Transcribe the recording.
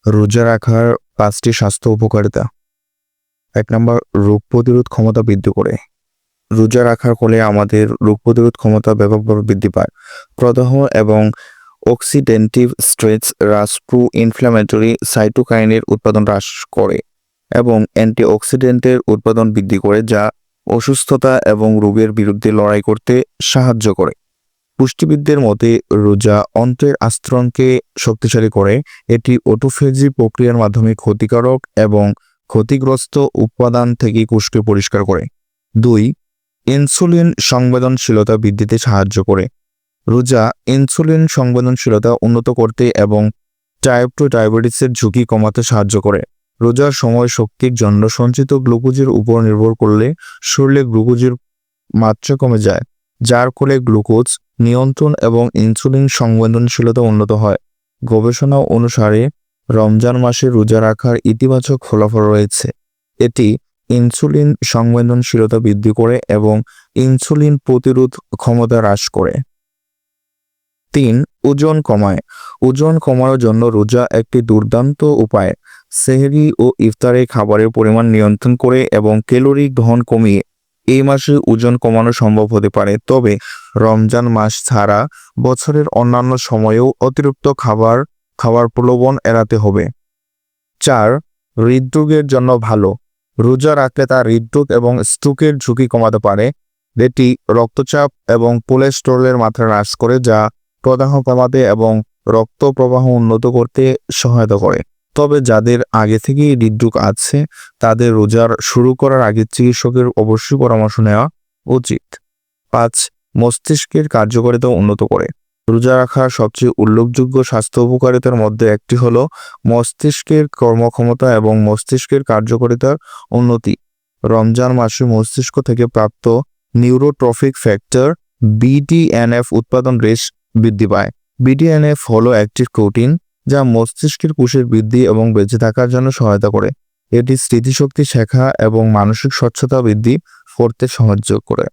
রোজা রাখার 5টি স্বাস্থ্য উপকারিতা। 1 নম্বর, রোগ প্রতিরোধ ক্ষমতা বৃদ্ধি করে। রোজা রাখার ফলে আমাদের রোগ প্রতিরোধ ক্ষমতা ব্যাপকভাবে বৃদ্ধি পায়। প্রদাহ এবং অক্সিডেন্টিভ স্ট্রেস হ্রাস, প্রো ইনফ্ল্যামেটরি সাইটোকাইনের উৎপাদন হ্রাস করে এবং অ্যান্টিঅক্সিডেন্টের উৎপাদন বৃদ্ধি করে, যা অসুস্থতা এবং রোগের বিরুদ্ধে লড়াই করতে সাহায্য করে। পুষ্টিবিদদের মতে রোজা অন্ত্রের আস্তরণকে শক্তিশালী করে। এটি অটোফেজি প্রক্রিয়ার মাধ্যমে ক্ষতিকারক এবং ক্ষতিগ্রস্ত উপাদান থেকে কোষকে পরিষ্কার করে। 2. ইনসুলিন সংবেদনশীলতা বৃদ্ধিতে সাহায্য করে। রোজা ইনসুলিন সংবেদনশীলতা উন্নত করতে এবং টাইপ 2 ডায়াবেটিসের ঝুঁকি কমাতে সাহায্য করে। রোজার সময় শক্তির জন্য সঞ্চিত গ্লুকোজের উপর নির্ভর করলে শরীরে গ্লুকোজের মাত্রা কমে যায়, যার ফলে গ্লুকোজ নিয়ন্ত্রণ এবং ইনসুলিন সংবেদনশীলতা উন্নত হয়। গবেষণা অনুসারে রমজান মাসে রোজা রাখার ইতিবাচক ফলাফল রয়েছে। এটি ইনসুলিন সংবেদনশীলতা বৃদ্ধি করে এবং ইনসুলিন প্রতিরোধ ক্ষমতা হ্রাস করে। 3. ওজন কমায়। ওজন কমানোর জন্য রোজা একটি দুর্দান্ত উপায়। সেহরি ও ইফতারে খাবারের পরিমাণ নিয়ন্ত্রণ করে এবং ক্যালোরি গ্রহণ কমিয়ে এই মাসে ওজন কমানো সম্ভব হতে পারে। তবে রমজান মাস ছাড়া বছরের অন্যান্য সময়েও অতিরিক্ত খাবার প্রলোভন এড়াতে হবে। 4. হৃদরোগের জন্য ভালো। রোজা রাখলে তা হৃদরোগ এবং স্ট্রোকের ঝুঁকি কমাতে পারে। এটি রক্তচাপ এবং কোলেস্টেরলের মাত্রা হ্রাস করে, যা প্রদাহ কমাতে এবং রক্ত প্রবাহ উন্নত করতে সহায়তা করে। তবে যাদের আগে থেকেই হৃদরোগ আছে তাদের রোজার শুরু করার আগে চিকিৎসকের অবশ্যই পরামর্শ নেওয়া উচিত। 5. মস্তিষ্কের কার্যকারিতা উন্নত করে। রোজা রাখার সবচেয়ে উল্লেখযোগ্য স্বাস্থ্য উপকারিতার মধ্যে একটি হল মস্তিষ্কের কর্মক্ষমতা এবং মস্তিষ্কের কার্যকারিতার উন্নতি। রমজান মাসে মস্তিষ্ক থেকে প্রাপ্ত নিউরোট্রফিক ফ্যাক্টর BDNF উৎপাদন বৃদ্ধি পায়। BDNF হলো একটি প্রোটিন যা মস্তিষ্কের কোষের বৃদ্ধি এবং বেঁচে থাকার জন্য সহায়তা করে। এটি স্মৃতিশক্তি শেখা এবং মানসিক স্বচ্ছতা বৃদ্ধি করতে সাহায্য করে।